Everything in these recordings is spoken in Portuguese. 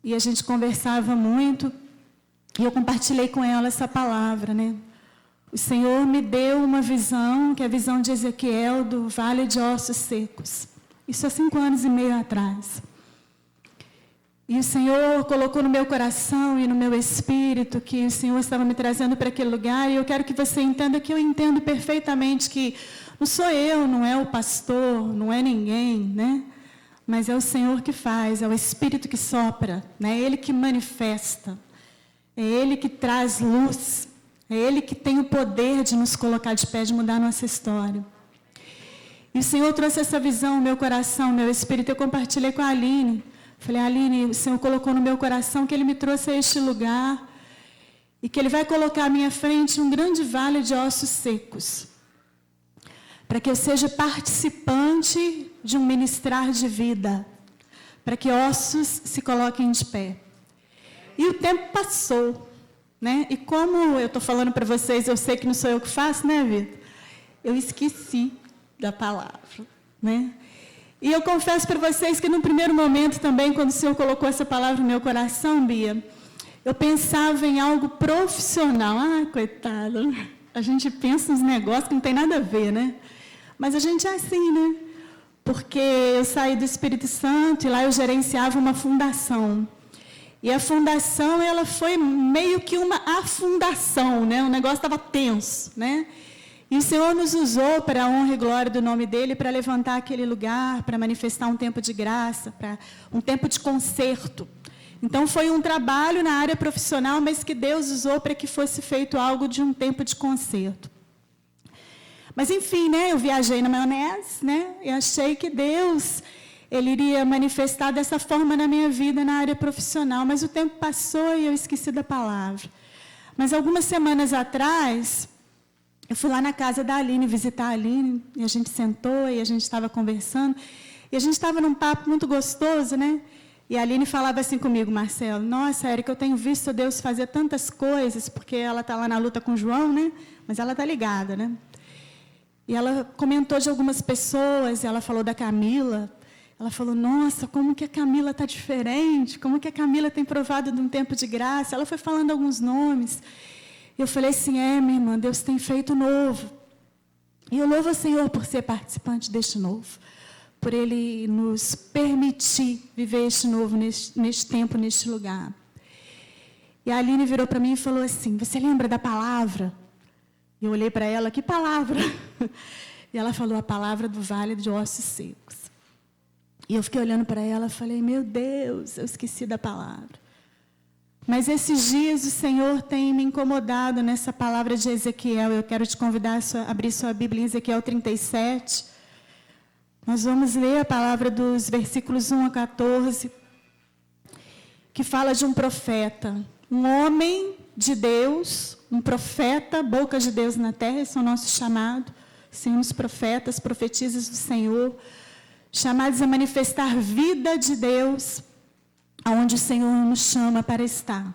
e a gente conversava muito, e eu compartilhei com ela essa palavra, né? O Senhor me deu uma visão, que é a visão de Ezequiel, do Vale de Ossos Secos. Isso há 5 anos e meio atrás. E o Senhor colocou no meu coração e no meu espírito que o Senhor estava me trazendo para aquele lugar, e eu quero que você entenda que eu entendo perfeitamente que não sou eu, não é o pastor, não é ninguém, né? Mas é o Senhor que faz, é o Espírito que sopra, né? É Ele que manifesta, é Ele que traz luz, é Ele que tem o poder de nos colocar de pé, de mudar a nossa história. E o Senhor trouxe essa visão no meu coração, meu espírito, eu compartilhei com a Aline. Falei, Aline, o Senhor colocou no meu coração que Ele me trouxe a este lugar e que Ele vai colocar à minha frente um grande vale de ossos secos, para que eu seja participante de um ministrar de vida, para que ossos se coloquem de pé. E o tempo passou, né? E como eu estou falando para vocês, eu sei que não sou eu que faço, né, Vitor? Eu esqueci da palavra, né? E eu confesso para vocês que no primeiro momento também, quando o Senhor colocou essa palavra no meu coração, Bia, eu pensava em algo profissional. Ah, coitada, a gente pensa nos negócios que não tem nada a ver, né? Mas a gente é assim, né? Porque eu saí do Espírito Santo e lá eu gerenciava uma fundação. E a fundação, ela foi meio que uma afundação, né? O negócio estava tenso, né? E o Senhor nos usou para a honra e glória do nome dEle, para levantar aquele lugar, para manifestar um tempo de graça, para um tempo de conserto. Então, foi um trabalho na área profissional, mas que Deus usou para que fosse feito algo de um tempo de conserto. Mas, enfim, né, eu viajei na maionese, né, e achei que Deus, Ele iria manifestar dessa forma na minha vida, na área profissional. Mas o tempo passou e eu esqueci da palavra. Mas, algumas semanas atrás, eu fui lá na casa da Aline, visitar a Aline, e a gente sentou, e a gente estava conversando, e a gente estava num papo muito gostoso, né? E a Aline falava assim comigo, Marcelo, nossa, Érica, eu tenho visto Deus fazer tantas coisas, porque ela está lá na luta com o João, né? Mas ela está ligada, né? E ela comentou de algumas pessoas, e ela falou da Camila. Ela falou, nossa, como que a Camila está diferente, como que a Camila tem provado de um tempo de graça. Ela foi falando alguns nomes. Eu falei assim, minha irmã, Deus tem feito novo. E eu louvo ao Senhor por ser participante deste novo, por Ele nos permitir viver este novo neste tempo, neste lugar. E a Aline virou para mim e falou assim, você lembra da palavra? E eu olhei para ela, que palavra? E ela falou a palavra do Vale de Ossos Secos. E eu fiquei olhando para ela e falei, meu Deus, eu esqueci da palavra. Mas esses dias o Senhor tem me incomodado nessa palavra de Ezequiel. Eu quero te convidar a abrir sua Bíblia em Ezequiel 37. Nós vamos ler a palavra dos versículos 1 a 14, que fala de um profeta, um homem de Deus, um profeta, boca de Deus na terra, esse é o nosso chamado. Somos profetas, profetisas do Senhor, chamados a manifestar vida de Deus, aonde o Senhor nos chama para estar.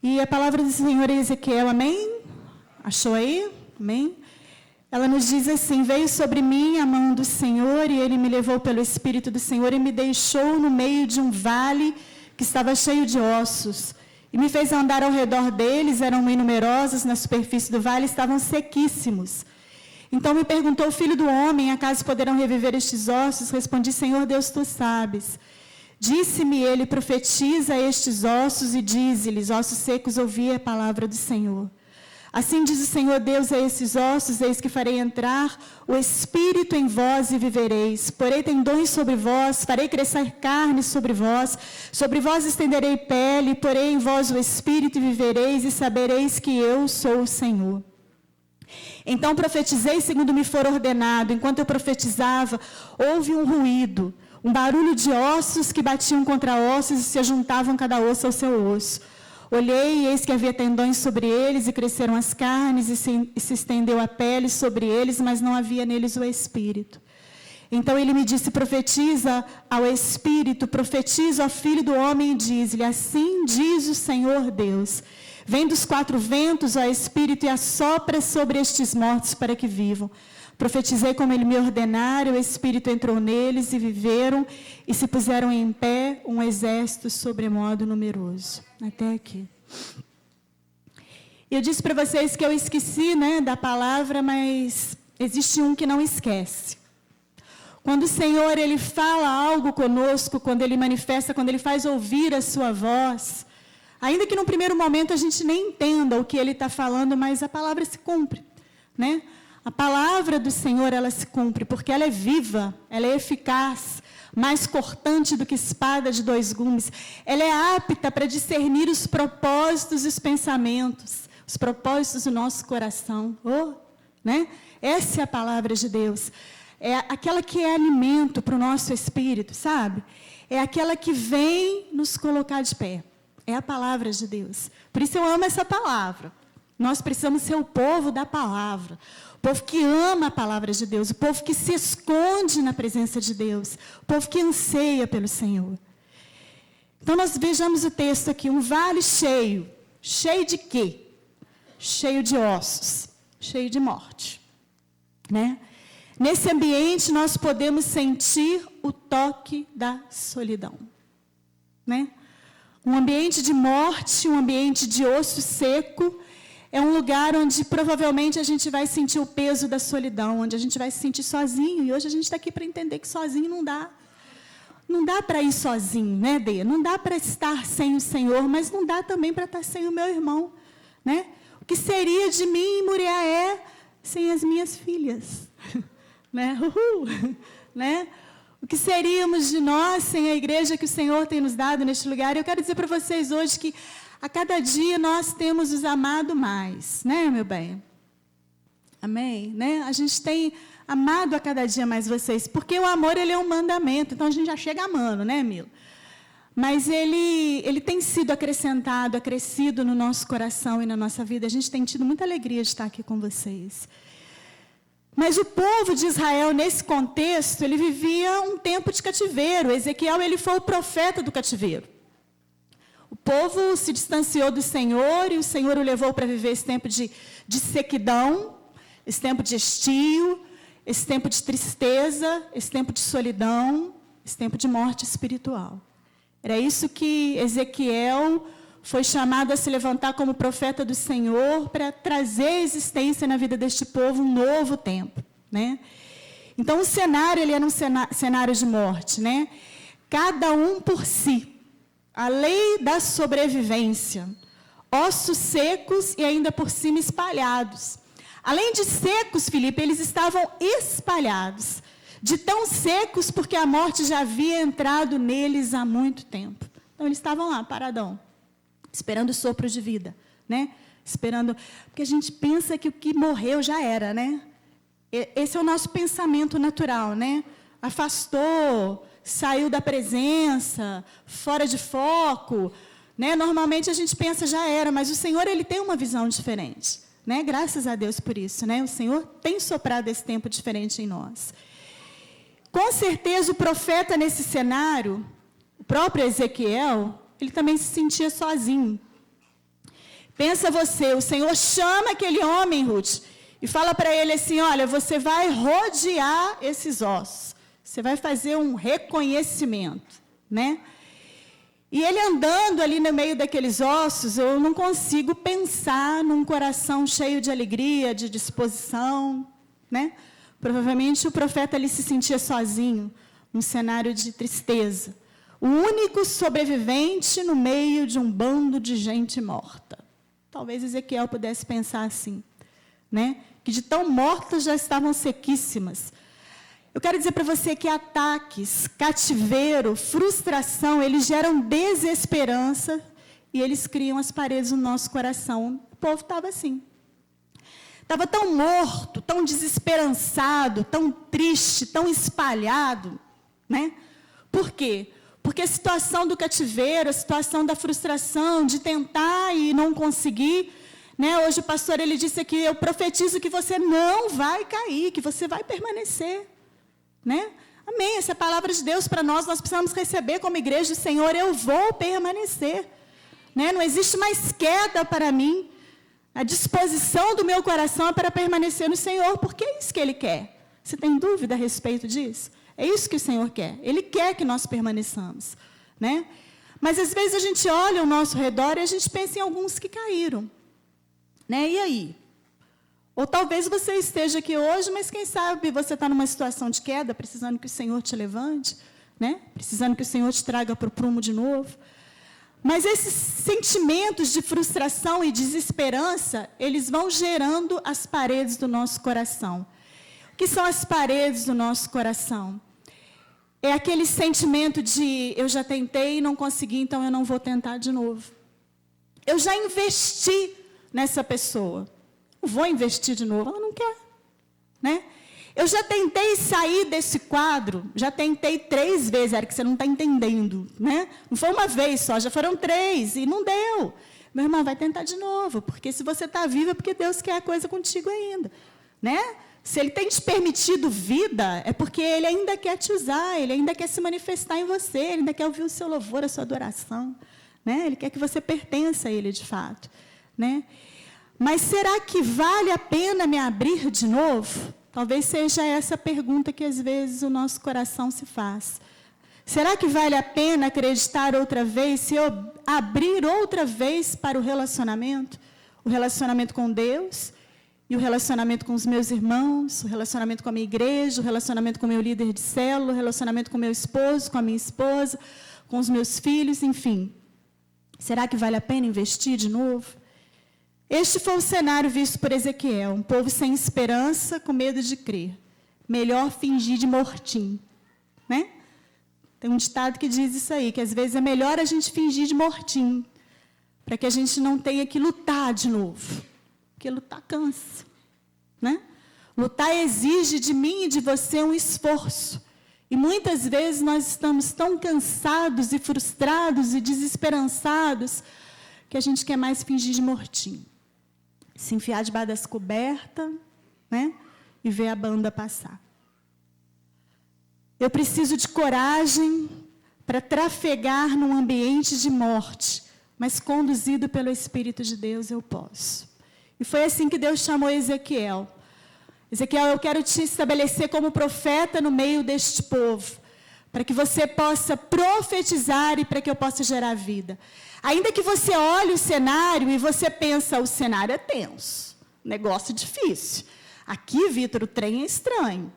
E a palavra do Senhor é Ezequiel, amém? Achou aí? Amém? Ela nos diz assim, veio sobre mim a mão do Senhor, e Ele me levou pelo Espírito do Senhor, e me deixou no meio de um vale que estava cheio de ossos, e me fez andar ao redor deles, eram bem numerosos, na superfície do vale estavam sequíssimos. Então me perguntou, filho do homem, acaso poderão reviver estes ossos? Respondi, Senhor Deus, Tu sabes. Disse-me ele, profetiza a estes ossos e dize-lhes, ossos secos, ouvi a palavra do Senhor. Assim diz o Senhor Deus a esses ossos, eis que farei entrar o Espírito em vós e vivereis. Porei tendões sobre vós, farei crescer carne sobre vós estenderei pele, porei em vós o Espírito e vivereis e sabereis que eu sou o Senhor. Então profetizei segundo me for ordenado. Enquanto eu profetizava, houve um ruído, um barulho de ossos que batiam contra ossos e se ajuntavam cada osso ao seu osso. Olhei e eis que havia tendões sobre eles e cresceram as carnes e se estendeu a pele sobre eles, mas não havia neles o Espírito. Então ele me disse, profetiza ao Espírito, profetiza ao Filho do Homem e diz-lhe, assim diz o Senhor Deus. Vem dos 4 ventos, ó Espírito, e assopra sobre estes mortos para que vivam. Profetizei como ele me ordenara, o Espírito entrou neles e viveram, e se puseram em pé um exército sobremodo numeroso. Até aqui. Eu disse para vocês que eu esqueci, né, da palavra, mas existe um que não esquece. Quando o Senhor, ele fala algo conosco, quando ele manifesta, quando ele faz ouvir a sua voz, ainda que no primeiro momento a gente nem entenda o que ele está falando, mas a palavra se cumpre, né? A palavra do Senhor, ela se cumpre, porque ela é viva, ela é eficaz, mais cortante do que espada de 2 gumes. Ela é apta para discernir os propósitos e os pensamentos, os propósitos do nosso coração. Né? Essa é a palavra de Deus. É aquela que é alimento para o nosso espírito, sabe? É aquela que vem nos colocar de pé. É a palavra de Deus. Por isso eu amo essa palavra. Nós precisamos ser o povo da palavra. O povo que ama a palavra de Deus. O povo que se esconde na presença de Deus. O povo que anseia pelo Senhor. Então nós vejamos o texto aqui. Um vale cheio. Cheio de quê? Cheio de ossos. Cheio de morte. Né? Nesse ambiente nós podemos sentir o toque da solidão. Né? Um ambiente de morte, um ambiente de osso seco, é um lugar onde provavelmente a gente vai sentir o peso da solidão, onde a gente vai se sentir sozinho. E hoje a gente está aqui para entender que sozinho não dá. Não dá para ir sozinho, né, Dê? Não dá para estar sem o Senhor, mas não dá também para estar sem o meu irmão. Né? O que seria de mim, Muriaé, sem as minhas filhas? Né? Né? O que seríamos de nós sem a igreja que o Senhor tem nos dado neste lugar? Eu quero dizer para vocês hoje que a cada dia nós temos os amado mais, né, meu bem? Amém? Né? A gente tem amado a cada dia mais vocês, porque o amor, ele é um mandamento, então a gente já chega amando, né, Milo? Mas ele tem sido acrescentado, acrescido no nosso coração e na nossa vida. A gente tem tido muita alegria de estar aqui com vocês. Mas o povo de Israel, nesse contexto, ele vivia um tempo de cativeiro. Ezequiel, ele foi o profeta do cativeiro. O povo se distanciou do Senhor e o Senhor o levou para viver esse tempo de sequidão, esse tempo de estio, esse tempo de tristeza, esse tempo de solidão, esse tempo de morte espiritual. Era isso que Ezequiel foi chamado a se levantar como profeta do Senhor para trazer à existência na vida deste povo um novo tempo, né? Então o cenário, ele era um cenário de morte, né? Cada um por si. A lei da sobrevivência. Ossos secos e ainda por cima espalhados. Além de secos, Filipe, eles estavam espalhados. De tão secos porque a morte já havia entrado neles há muito tempo. Então eles estavam lá, paradão. Esperando o sopro de vida, né? Esperando, porque a gente pensa que o que morreu já era, né? Esse é o nosso pensamento natural, né? Afastou, saiu da presença, fora de foco, né? Normalmente a gente pensa já era, mas o Senhor, ele tem uma visão diferente, né? Graças a Deus por isso, né? O Senhor tem soprado esse tempo diferente em nós. Com certeza o profeta nesse cenário, o próprio Ezequiel, ele também se sentia sozinho. Pensa você, o Senhor chama aquele homem, Ruth, e fala para ele assim, olha, você vai rodear esses ossos. Você vai fazer um reconhecimento, né? E ele andando ali no meio daqueles ossos, eu não consigo pensar num coração cheio de alegria, de disposição, né? Provavelmente o profeta ali se sentia sozinho, num cenário de tristeza. O único sobrevivente no meio de um bando de gente morta. Talvez Ezequiel pudesse pensar assim, né? Que de tão mortas já estavam sequíssimas. Eu quero dizer para você que ataques, cativeiro, frustração, eles geram desesperança e eles criam as paredes no nosso coração. O povo estava assim. Estava tão morto, tão desesperançado, tão triste, tão espalhado, né? Por quê? Porque a situação do cativeiro, a situação da frustração, de tentar e não conseguir, né? Hoje o pastor, ele disse aqui, eu profetizo que você não vai cair, que você vai permanecer, né? Amém, essa é a palavra de Deus para nós, nós precisamos receber como igreja do Senhor, eu vou permanecer, né? Não existe mais queda para mim, A disposição do meu coração é para permanecer no Senhor, porque é isso que Ele quer. Você tem dúvida a respeito disso? É isso que o Senhor quer. Ele quer que nós permaneçamos, né? Mas, às vezes, a gente olha ao nosso redor e a gente pensa em alguns que caíram, né? E aí? Ou talvez você esteja aqui hoje, mas quem sabe você está numa situação de queda, precisando que o Senhor te levante, né? Precisando que o Senhor te traga para o prumo de novo. Mas esses sentimentos de frustração e desesperança, eles vão gerando as paredes do nosso coração. O que são as paredes do nosso coração? É aquele sentimento de eu já tentei e não consegui, então eu não vou tentar de novo. Eu já investi nessa pessoa. Não vou investir de novo, ela não quer, né? Eu já tentei sair desse quadro, já tentei 3 vezes, Eric, você não está entendendo, né? Não foi uma vez só, já foram 3 e não deu. Meu irmão, vai tentar de novo, porque se você está vivo é porque Deus quer a coisa contigo ainda, né? Se Ele tem te permitido vida, é porque Ele ainda quer te usar, Ele ainda quer se manifestar em você, Ele ainda quer ouvir o seu louvor, a sua adoração, né? Ele quer que você pertença a Ele de fato, né? Mas será que vale a pena me abrir de novo? Talvez seja essa a pergunta que às vezes o nosso coração se faz. Será que vale a pena acreditar outra vez, se eu abrir outra vez para o relacionamento? O relacionamento com Deus, e o relacionamento com os meus irmãos, o relacionamento com a minha igreja, o relacionamento com o meu líder de célula, o relacionamento com o meu esposo, com a minha esposa, com os meus filhos, enfim. Será que vale a pena investir de novo? Este foi o cenário visto por Ezequiel, um povo sem esperança, com medo de crer. Melhor fingir de mortinho, né? Tem um ditado que diz isso aí, que às vezes é melhor a gente fingir de mortinho, para que a gente não tenha que lutar de novo. Porque lutar cansa, né? Lutar exige de mim e de você um esforço. E muitas vezes nós estamos tão cansados e frustrados e desesperançados que a gente quer mais fingir de mortinho. Se enfiar debaixo das cobertas, né? E ver a banda passar. Eu preciso de coragem para trafegar num ambiente de morte, mas conduzido pelo Espírito de Deus eu posso. E foi assim que Deus chamou Ezequiel. Ezequiel, eu quero te estabelecer como profeta no meio deste povo, para que você possa profetizar e para que eu possa gerar vida. Ainda que você olhe o cenário e você pensa, o cenário é tenso, negócio difícil. Aqui, Vitor, o trem é estranho.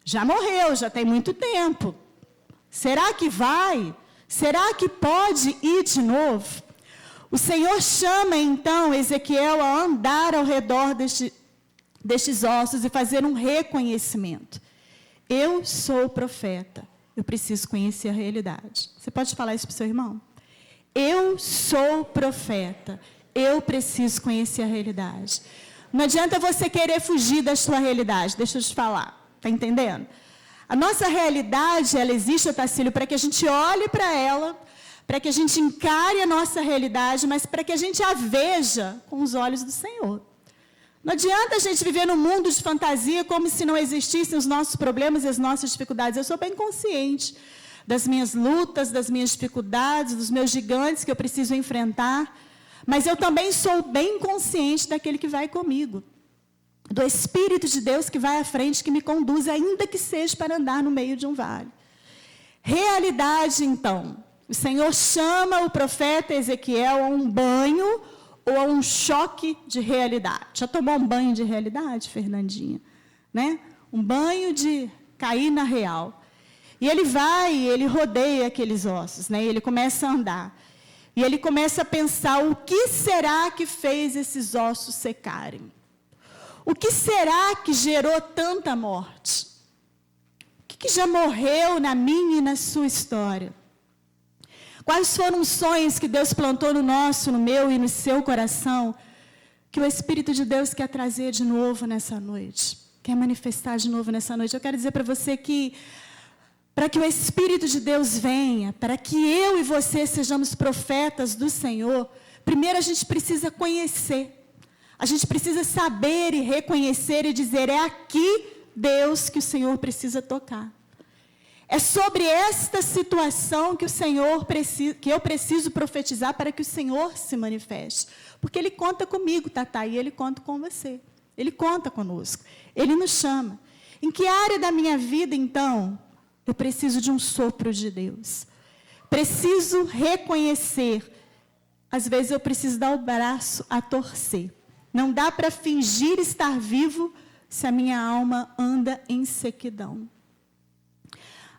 Já morreu, já tem muito tempo. Será que vai? Será que pode ir de novo? O Senhor chama, então, Ezequiel a andar ao redor destes ossos e fazer um reconhecimento. Eu sou profeta, eu preciso conhecer a realidade. Você pode falar isso para o seu irmão? Eu sou profeta, eu preciso conhecer a realidade. Não adianta você querer fugir da sua realidade, deixa eu te falar, está entendendo? A nossa realidade, ela existe, Otacílio, para que a gente olhe para ela, para que a gente encare a nossa realidade, mas para que a gente a veja com os olhos do Senhor. Não adianta a gente viver num mundo de fantasia como se não existissem os nossos problemas e as nossas dificuldades. Eu sou bem consciente das minhas lutas, das minhas dificuldades, dos meus gigantes que eu preciso enfrentar, mas eu também sou bem consciente daquele que vai comigo, do Espírito de Deus que vai à frente, que me conduz, ainda que seja para andar no meio de um vale. Realidade, então. O Senhor chama o profeta Ezequiel a um banho ou a um choque de realidade. Já tomou um banho de realidade, Fernandinha? Né? Um banho de cair na real. E ele vai, ele rodeia aqueles ossos, né? E ele começa a andar. E ele começa a pensar, o que será que fez esses ossos secarem? O que será que gerou tanta morte? O que já morreu na minha e na sua história? Quais foram os sonhos que Deus plantou no nosso, no meu e no seu coração, que o Espírito de Deus quer trazer de novo nessa noite, quer manifestar de novo nessa noite? Eu quero dizer para você que, para que o Espírito de Deus venha, para que eu e você sejamos profetas do Senhor, primeiro a gente precisa conhecer, a gente precisa saber e reconhecer e dizer, é aqui, Deus, que o Senhor precisa tocar. É sobre esta situação que eu preciso profetizar para que o Senhor se manifeste. Porque Ele conta comigo, Tatá, e Ele conta com você. Ele conta conosco. Ele nos chama. Em que área da minha vida, então, eu preciso de um sopro de Deus? Preciso reconhecer. Às vezes eu preciso dar o braço a torcer. Não dá para fingir estar vivo se a minha alma anda em sequidão.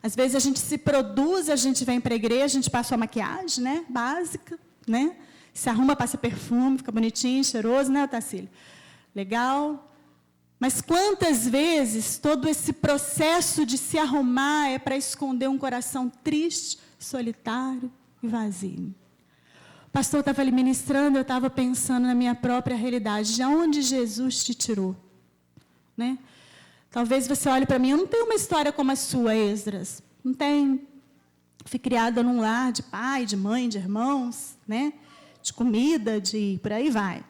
Às vezes a gente se produz, a gente vem para a igreja, a gente passa a maquiagem, né? Básica, né? Se arruma, passa perfume, fica bonitinho, cheiroso, né, Otacílio? Legal. Mas quantas vezes todo esse processo de se arrumar é para esconder um coração triste, solitário e vazio? O pastor estava ali ministrando, eu estava pensando na minha própria realidade, de onde Jesus te tirou, né? Talvez você olhe para mim, eu não tenho uma história como a sua, Esdras. Não tenho. Fui criada num lar de pai, de mãe, de irmãos, né? De comida, de por aí vai.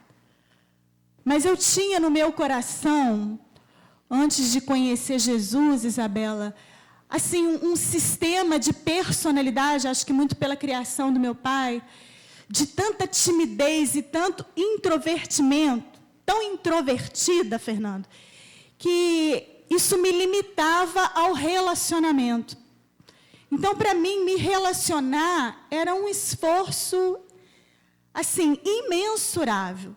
Mas eu tinha no meu coração, antes de conhecer Jesus, Isabela, assim, um sistema de personalidade, acho que muito pela criação do meu pai, de tanta timidez e tanto introvertimento, tão introvertida, Fernando, que isso me limitava ao relacionamento. Então, para mim, me relacionar era um esforço, assim, imensurável.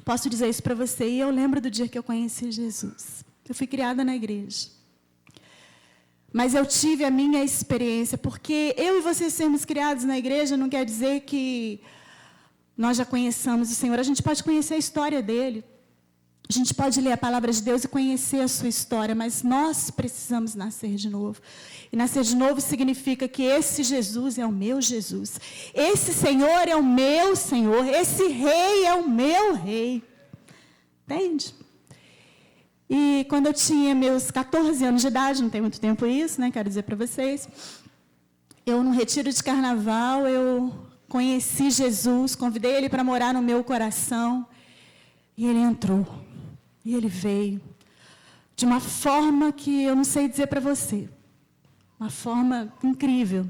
Posso dizer isso para você, e eu lembro do dia que eu conheci Jesus. Eu fui criada na igreja. Mas eu tive a minha experiência, porque eu e você sermos criados na igreja não quer dizer que nós já conheçamos o Senhor. A gente pode conhecer a história dele. A gente pode ler a palavra de Deus e conhecer a sua história, mas nós precisamos nascer de novo. E nascer de novo significa que esse Jesus é o meu Jesus. Esse Senhor é o meu Senhor. Esse Rei é o meu Rei. Entende? E quando eu tinha meus 14 anos de idade, não tem muito tempo isso, né? Quero dizer para vocês. Eu, num retiro de carnaval, eu conheci Jesus, convidei Ele para morar no meu coração. E Ele entrou. E Ele veio. De uma forma que eu não sei dizer para você. Uma forma incrível.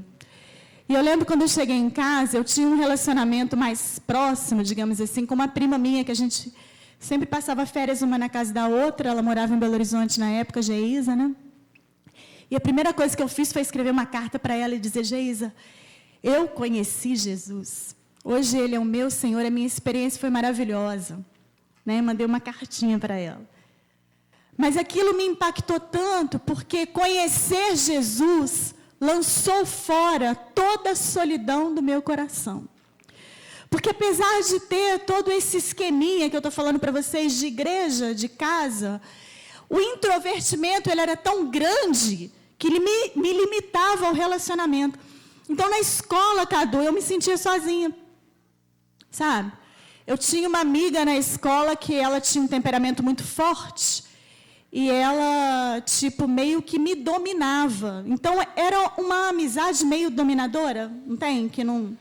E eu lembro quando eu cheguei em casa, eu tinha um relacionamento mais próximo, digamos assim, com uma prima minha, que a gente sempre passava férias uma na casa da outra. Ela morava em Belo Horizonte na época, Geisa, né? E a primeira coisa que eu fiz foi escrever uma carta para ela e dizer: Geisa, eu conheci Jesus. Hoje Ele é o meu Senhor, a minha experiência foi maravilhosa. Né? Mandei uma cartinha para ela. Mas aquilo me impactou tanto, porque conhecer Jesus lançou fora toda a solidão do meu coração. Porque apesar de ter todo esse esqueminha que eu estou falando para vocês, de igreja, de casa, o introvertimento ele era tão grande que ele me limitava ao relacionamento. Então, na escola, Cadu, eu me sentia sozinha. Sabe? Eu tinha uma amiga na escola que ela tinha um temperamento muito forte e ela, tipo, meio que me dominava. Então, era uma amizade meio dominadora, não tem? Que não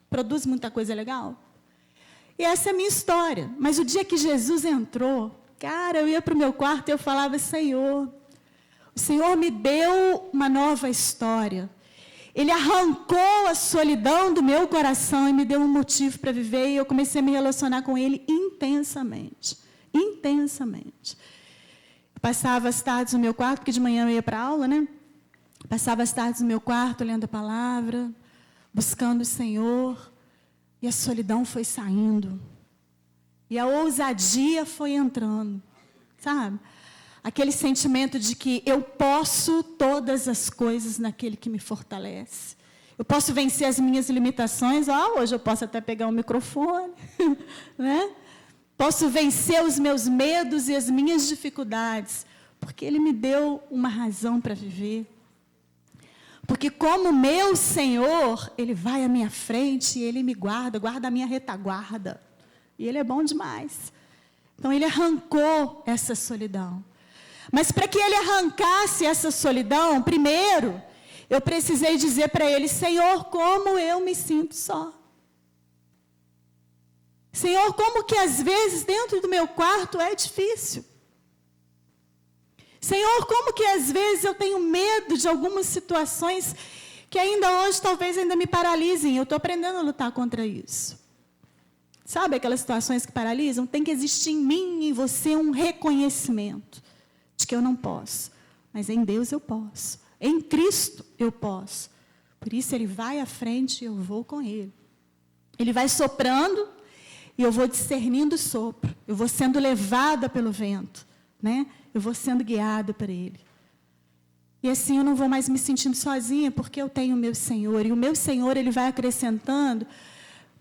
produz muita coisa legal. E essa é a minha história. Mas o dia que Jesus entrou, cara, eu ia para o meu quarto e eu falava: Senhor, o Senhor me deu uma nova história. Ele arrancou a solidão do meu coração e me deu um motivo para viver, e eu comecei a me relacionar com Ele intensamente. Intensamente. Eu passava as tardes no meu quarto, porque de manhã eu ia para a aula, né? Passava as tardes no meu quarto, lendo a palavra, buscando o Senhor, e a solidão foi saindo. E a ousadia foi entrando, sabe? Aquele sentimento de que eu posso todas as coisas naquele que me fortalece. Eu posso vencer as minhas limitações. Hoje eu posso até pegar um microfone, né? Posso vencer os meus medos e as minhas dificuldades, porque Ele me deu uma razão para viver. Porque como meu Senhor, Ele vai à minha frente e Ele me guarda, guarda a minha retaguarda. E Ele é bom demais. Então, Ele arrancou essa solidão. Mas para que Ele arrancasse essa solidão, primeiro, eu precisei dizer para Ele: Senhor, como eu me sinto só. Senhor, como que às vezes dentro do meu quarto é difícil. Senhor, como que às vezes eu tenho medo de algumas situações que ainda hoje talvez ainda me paralisem. Eu estou aprendendo a lutar contra isso. Sabe aquelas situações que paralisam? Tem que existir em mim e em você um reconhecimento de que eu não posso. Mas em Deus eu posso. Em Cristo eu posso. Por isso Ele vai à frente e eu vou com Ele. Ele vai soprando e eu vou discernindo o sopro. Eu vou sendo levada pelo vento, né? Eu vou sendo guiada por Ele. E assim eu não vou mais me sentindo sozinha, porque eu tenho o meu Senhor. E o meu Senhor, Ele vai acrescentando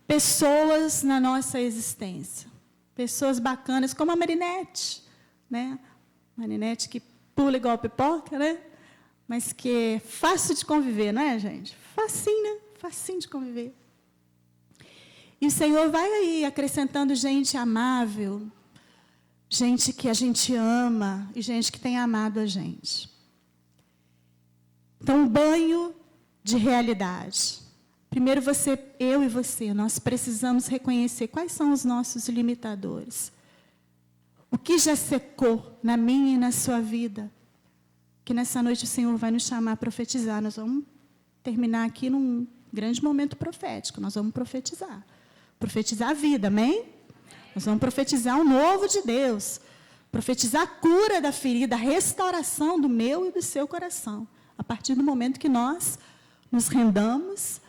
pessoas na nossa existência. Pessoas bacanas, como a Marinete, né? Marinete que pula igual pipoca, né? Mas que é fácil de conviver, não é, gente? Facinho, né? Facinho de conviver. E o Senhor vai aí acrescentando gente amável, gente que a gente ama e gente que tem amado a gente. Então, um banho de realidade. Primeiro eu e você, nós precisamos reconhecer quais são os nossos limitadores. O que já secou na minha e na sua vida? Que nessa noite o Senhor vai nos chamar a profetizar. Nós vamos terminar aqui num grande momento profético. Nós vamos profetizar. Profetizar a vida, amém? Nós vamos profetizar o novo de Deus. Profetizar a cura da ferida, a restauração do meu e do seu coração. A partir do momento que nós nos rendamos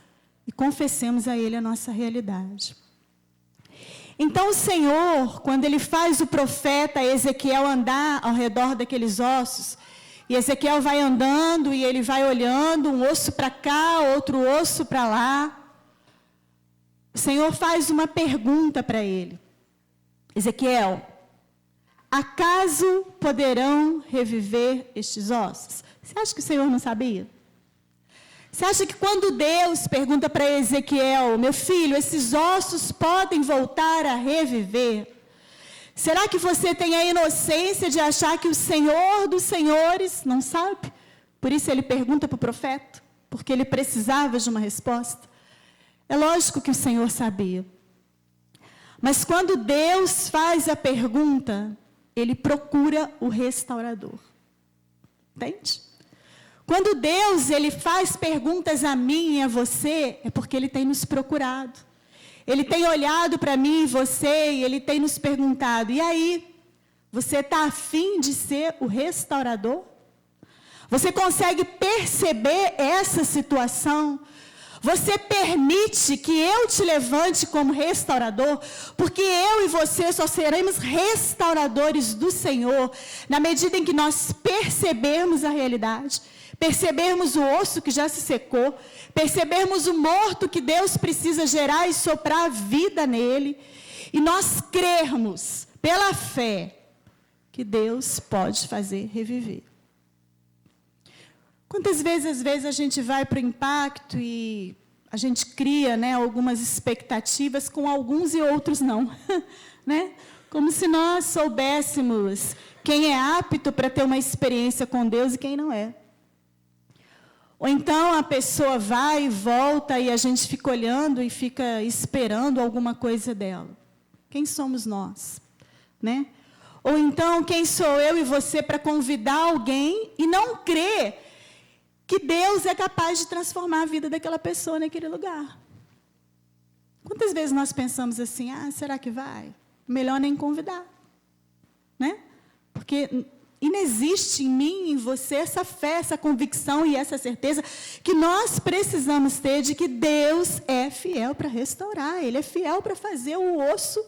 e confessemos a Ele a nossa realidade. Então o Senhor, quando Ele faz o profeta Ezequiel andar ao redor daqueles ossos, e Ezequiel vai andando e ele vai olhando, um osso para cá, outro osso para lá, o Senhor faz uma pergunta para ele. Ezequiel, acaso poderão reviver estes ossos? Você acha que o Senhor não sabia? Você acha que quando Deus pergunta para Ezequiel, meu filho, esses ossos podem voltar a reviver? Será que você tem a inocência de achar que o Senhor dos Senhores não sabe? Por isso ele pergunta para o profeta, porque ele precisava de uma resposta. É lógico que o Senhor sabia. Mas quando Deus faz a pergunta, Ele procura o restaurador. Entende? Quando Deus ele faz perguntas a mim e a você, é porque Ele tem nos procurado. Ele tem olhado para mim e você e Ele tem nos perguntado, e aí, você está afim de ser o restaurador? Você consegue perceber essa situação? Você permite que eu te levante como restaurador? Porque eu e você só seremos restauradores do Senhor na medida em que nós percebermos a realidade, percebermos o osso que já se secou, percebermos o morto que Deus precisa gerar e soprar a vida nele, e nós crermos pela fé que Deus pode fazer reviver. Quantas vezes, a gente vai para o impacto e a gente cria, né, algumas expectativas com alguns e outros não. Né? Como se nós soubéssemos quem é apto para ter uma experiência com Deus e quem não é. Ou então a pessoa vai e volta e a gente fica olhando e fica esperando alguma coisa dela. Quem somos nós? Né? Ou então, quem sou eu e você para convidar alguém e não crer que Deus é capaz de transformar a vida daquela pessoa naquele lugar? Quantas vezes nós pensamos assim, será que vai? Melhor nem convidar. Né? Porque inexiste em mim e em você essa fé, essa convicção e essa certeza que nós precisamos ter de que Deus é fiel para restaurar. Ele é fiel para fazer o osso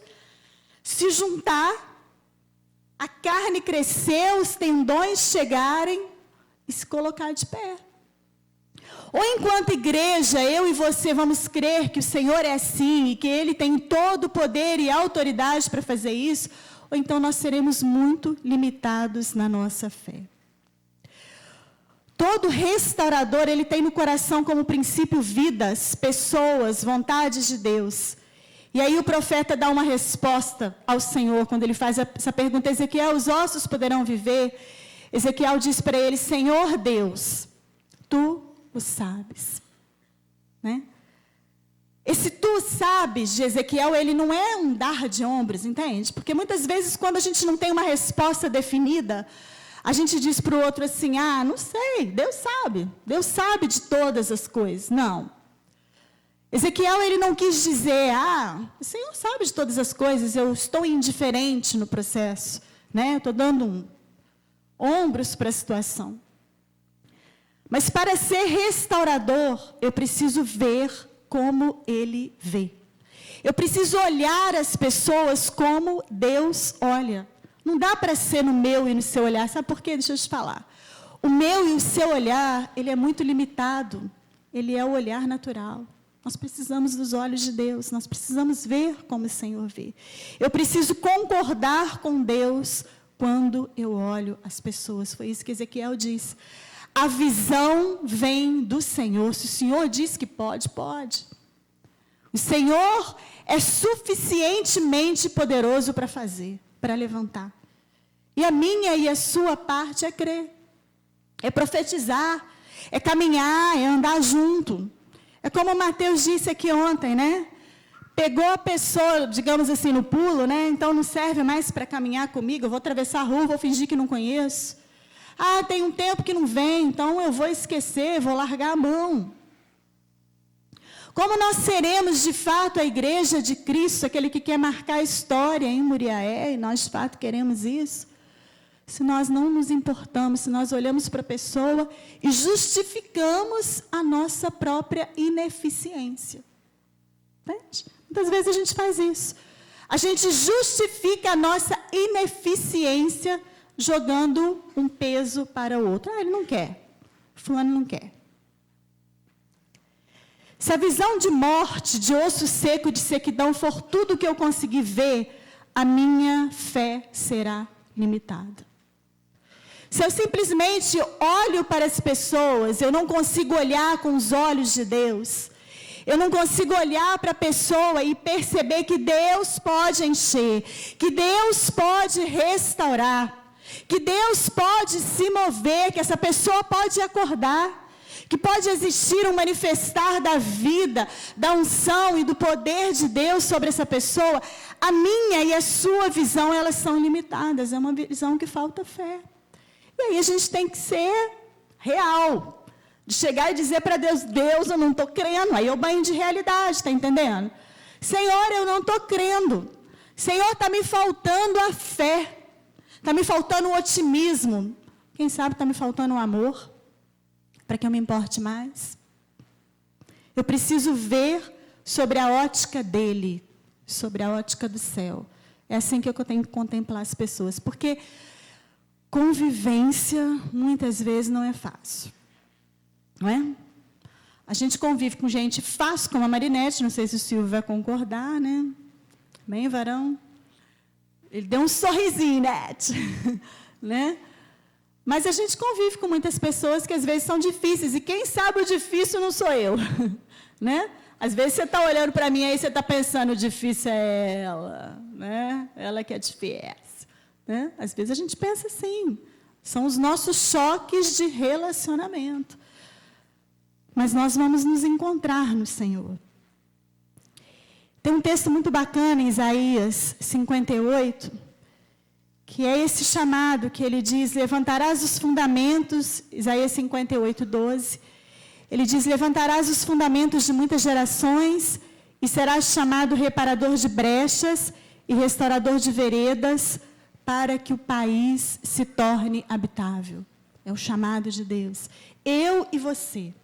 se juntar, a carne crescer, os tendões chegarem e se colocar de pé. Ou enquanto igreja, eu e você vamos crer que o Senhor é assim e que Ele tem todo o poder e autoridade para fazer isso, ou então nós seremos muito limitados na nossa fé. Todo restaurador, ele tem no coração como princípio vidas, pessoas, vontades de Deus. E aí o profeta dá uma resposta ao Senhor, quando ele faz essa pergunta, Ezequiel, os ossos poderão viver? Ezequiel diz para ele, Senhor Deus, Tu o sabes. Né? Esse tu sabes de Ezequiel, ele não é um dar de ombros, entende? Porque muitas vezes quando a gente não tem uma resposta definida, A gente diz para o outro assim, não sei, Deus sabe de todas as coisas. Não. Ezequiel, ele não quis dizer, o Senhor sabe de todas as coisas, eu estou indiferente no processo, né? Eu estou dando ombros para a situação. Mas para ser restaurador, eu preciso ver como Ele vê. Eu preciso olhar as pessoas como Deus olha. Não dá para ser no meu e no seu olhar. Sabe por quê? Deixa eu te falar. O meu e o seu olhar, ele é muito limitado. Ele é o olhar natural. Nós precisamos dos olhos de Deus. Nós precisamos ver como o Senhor vê. Eu preciso concordar com Deus quando eu olho as pessoas. Foi isso que Ezequiel disse. A visão vem do Senhor. Se o Senhor diz que pode, pode. O Senhor é suficientemente poderoso para fazer, para levantar. E a minha e a sua parte é crer, é profetizar, é caminhar, é andar junto. É como o Mateus disse aqui ontem, né? Pegou a pessoa, digamos assim, no pulo, né? Então não serve mais para caminhar comigo, eu vou atravessar a rua, vou fingir que não conheço. Tem um tempo que não vem, então eu vou esquecer, vou largar a mão. Como nós seremos, de fato, a igreja de Cristo, aquele que quer marcar a história em Muriaé, e nós, de fato, queremos isso, se nós não nos importamos, se nós olhamos para a pessoa e justificamos a nossa própria ineficiência. Entende? Muitas vezes a gente faz isso. A gente justifica a nossa ineficiência jogando um peso para o outro. Ele não quer. Fulano não quer. Se a visão de morte, de osso seco, de sequidão for tudo que eu conseguir ver, a minha fé será limitada. Se eu simplesmente olho para as pessoas, eu não consigo olhar com os olhos de Deus. Eu não consigo olhar para a pessoa e perceber que Deus pode encher, que Deus pode restaurar, que Deus pode se mover, que essa pessoa pode acordar, que pode existir um manifestar da vida, da unção e do poder de Deus sobre essa pessoa. A minha e a sua visão, elas são limitadas, é uma visão que falta fé. E aí a gente tem que ser real, de chegar e dizer para Deus, Deus, eu não estou crendo. Aí eu banho de realidade, está entendendo? Senhor, eu não estou crendo. Senhor, está me faltando a fé. Está me faltando o otimismo. Quem sabe está me faltando o amor, para que eu me importe mais. Eu preciso ver sobre a ótica dele, sobre a ótica do céu. É assim que eu tenho que contemplar as pessoas, porque convivência, muitas vezes, não é fácil. Não é? A gente convive com gente fácil, como a Marinete, não sei se o Silvio vai concordar, né? Bem, varão? Ele deu um sorrisinho, né? Mas a gente convive com muitas pessoas que às vezes são difíceis, e quem sabe o difícil não sou eu, né? Às vezes você está olhando para mim, aí você está pensando, o difícil é ela, né? Ela que é difícil, né? Às vezes a gente pensa assim, são os nossos choques de relacionamento. Mas nós vamos nos encontrar no Senhor. Tem um texto muito bacana em Isaías 58, que é esse chamado que ele diz, levantarás os fundamentos, Isaías 58, 12, ele diz, levantarás os fundamentos de muitas gerações e serás chamado reparador de brechas e restaurador de veredas para que o país se torne habitável. É o chamado de Deus. Eu e você,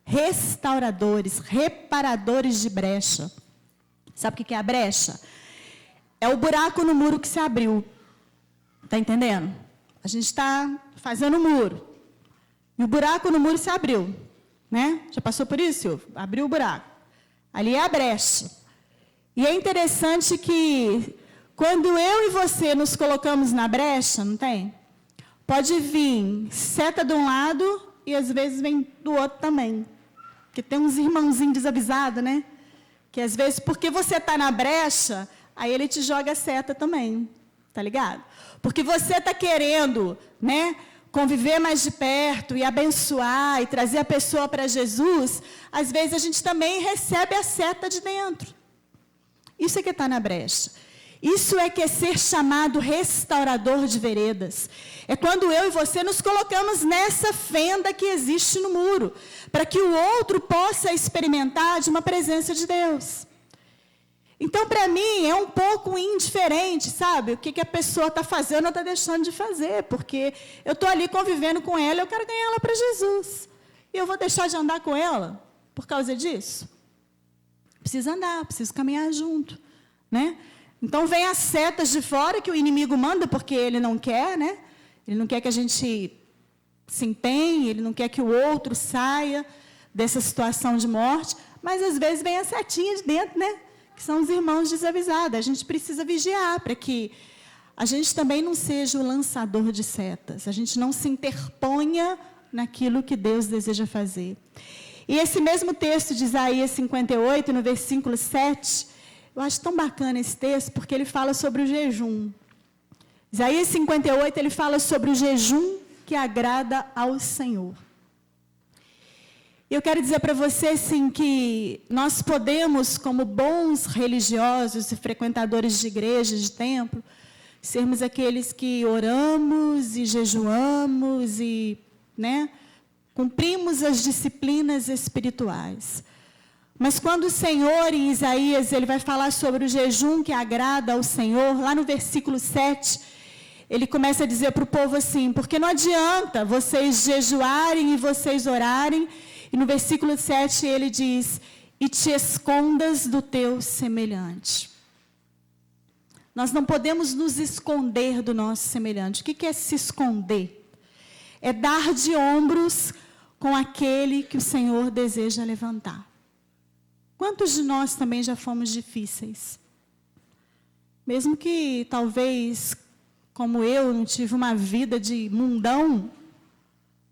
restauradores, reparadores de brecha. Sabe o que é a brecha? É o buraco no muro que se abriu. Está entendendo? A gente está fazendo um muro. E o buraco no muro se abriu. Né? Já passou por isso, Silvio? Abriu o buraco. Ali é a brecha. E é interessante que, quando eu e você nos colocamos na brecha, não tem? Pode vir seta de um lado e às vezes vem do outro também. Porque tem uns irmãozinhos desavisados, né? Que às vezes, porque você está na brecha, aí ele te joga a seta também. Tá ligado? Porque você está querendo, né, conviver mais de perto e abençoar e trazer a pessoa para Jesus, às vezes a gente também recebe a seta de dentro. Isso é que está na brecha. Isso é que é ser chamado restaurador de veredas. É quando eu e você nos colocamos nessa fenda que existe no muro, para que o outro possa experimentar de uma presença de Deus. Então, para mim, é um pouco indiferente, sabe? O que a pessoa está fazendo ou está deixando de fazer, porque eu estou ali convivendo com ela, eu quero ganhar ela para Jesus. E eu vou deixar de andar com ela por causa disso? Preciso andar, preciso caminhar junto, né? Então, vem as setas de fora que o inimigo manda, porque ele não quer, né? Ele não quer que a gente se empenhe, ele não quer que o outro saia dessa situação de morte, mas às vezes vem a setinha de dentro, né? Que são os irmãos desavisados. A gente precisa vigiar para que a gente também não seja o lançador de setas, a gente não se interponha naquilo que Deus deseja fazer. E esse mesmo texto de Isaías 58, no versículo 7, eu acho tão bacana esse texto, porque ele fala sobre o jejum. Isaías 58, ele fala sobre o jejum que agrada ao Senhor. Eu quero dizer para você, sim, que nós podemos, como bons religiosos e frequentadores de igrejas, de templo, sermos aqueles que oramos e jejuamos e, né, cumprimos as disciplinas espirituais. Mas quando o Senhor, em Isaías, ele vai falar sobre o jejum que agrada ao Senhor, lá no versículo 7, ele começa a dizer para o povo assim, porque não adianta vocês jejuarem e vocês orarem. E no versículo 7 ele diz, e te escondas do teu semelhante. Nós não podemos nos esconder do nosso semelhante. O que é se esconder? É dar de ombros com aquele que o Senhor deseja levantar. Quantos de nós também já fomos difíceis? Mesmo que talvez, como eu, não tive uma vida de mundão,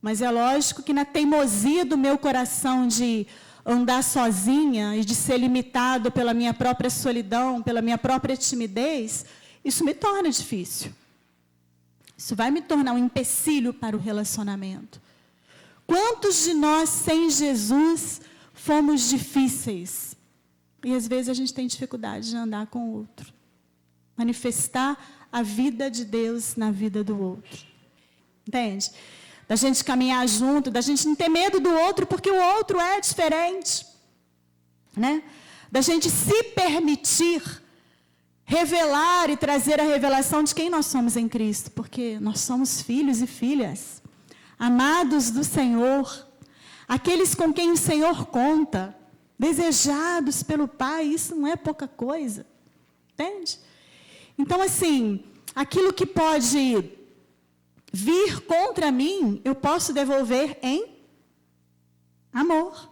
mas é lógico que na teimosia do meu coração de andar sozinha e de ser limitado pela minha própria solidão, pela minha própria timidez, isso me torna difícil. Isso vai me tornar um empecilho para o relacionamento. Quantos de nós, sem Jesus, fomos difíceis? E às vezes a gente tem dificuldade de andar com o outro. Manifestar a vida de Deus na vida do outro. Entende? Da gente caminhar junto, da gente não ter medo do outro, porque o outro é diferente. Né? Da gente se permitir revelar e trazer a revelação de quem nós somos em Cristo, porque nós somos filhos e filhas, amados do Senhor, aqueles com quem o Senhor conta, desejados pelo Pai, isso não é pouca coisa. Entende? Então, assim, aquilo que pode vir contra mim, eu posso devolver em amor,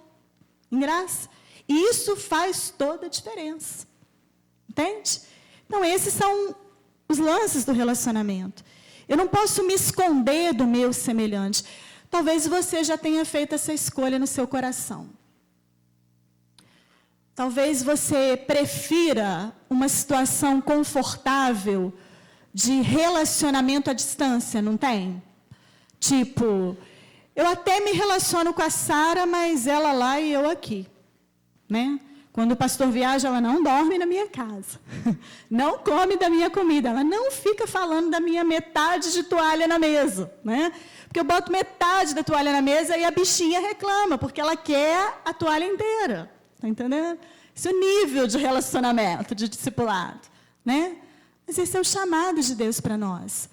em graça. E isso faz toda a diferença. Entende? Então, esses são os lances do relacionamento. Eu não posso me esconder do meu semelhante. Talvez você já tenha feito essa escolha no seu coração. Talvez você prefira uma situação confortável de relacionamento à distância, não tem? Tipo, eu até me relaciono com a Sara, mas ela lá e eu aqui, né? Quando o pastor viaja, ela não dorme na minha casa, não come da minha comida, ela não fica falando da minha metade de toalha na mesa, né? Porque eu boto metade da toalha na mesa e a bichinha reclama, porque ela quer a toalha inteira, tá entendendo? Esse é o nível de relacionamento, de discipulado, né? Mas esse é o chamado de Deus para nós.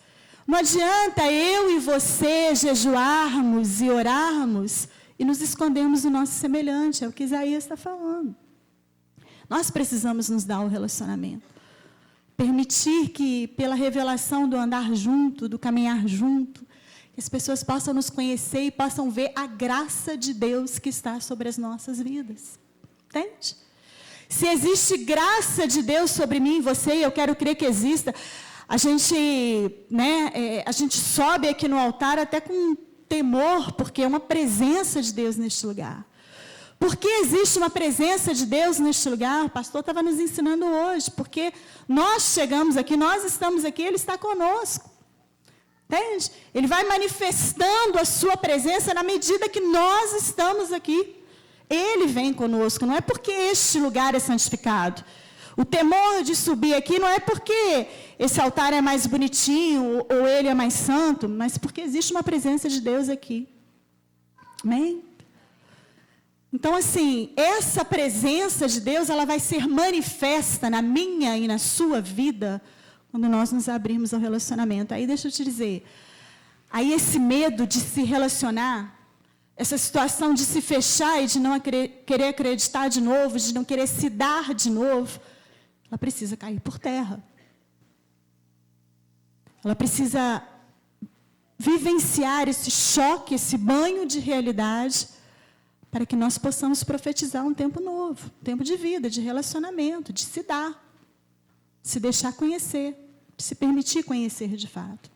Não adianta eu e você jejuarmos e orarmos e nos escondermos do nosso semelhante. É o que Isaías está falando. Nós precisamos nos dar o relacionamento. Permitir que, pela revelação do andar junto, do caminhar junto, que as pessoas possam nos conhecer e possam ver a graça de Deus que está sobre as nossas vidas. Entende? Se existe graça de Deus sobre mim e você, e eu quero crer que exista, a gente sobe aqui no altar até com temor, porque é uma presença de Deus neste lugar. Por que existe uma presença de Deus neste lugar? O pastor estava nos ensinando hoje, porque nós chegamos aqui, nós estamos aqui, Ele está conosco. Entende? Ele vai manifestando a sua presença na medida que nós estamos aqui. Ele vem conosco, não é porque este lugar é santificado. O temor de subir aqui não é porque esse altar é mais bonitinho ou ele é mais santo, mas porque existe uma presença de Deus aqui. Amém? Então, assim, essa presença de Deus, ela vai ser manifesta na minha e na sua vida quando nós nos abrirmos ao relacionamento. Aí deixa eu te dizer, aí esse medo de se relacionar, essa situação de se fechar e de não querer acreditar de novo, de não querer se dar de novo, ela precisa cair por terra. Ela precisa vivenciar esse choque, esse banho de realidade, para que nós possamos profetizar um tempo novo, um tempo de vida, de relacionamento, de se dar, se deixar conhecer, de se permitir conhecer de fato.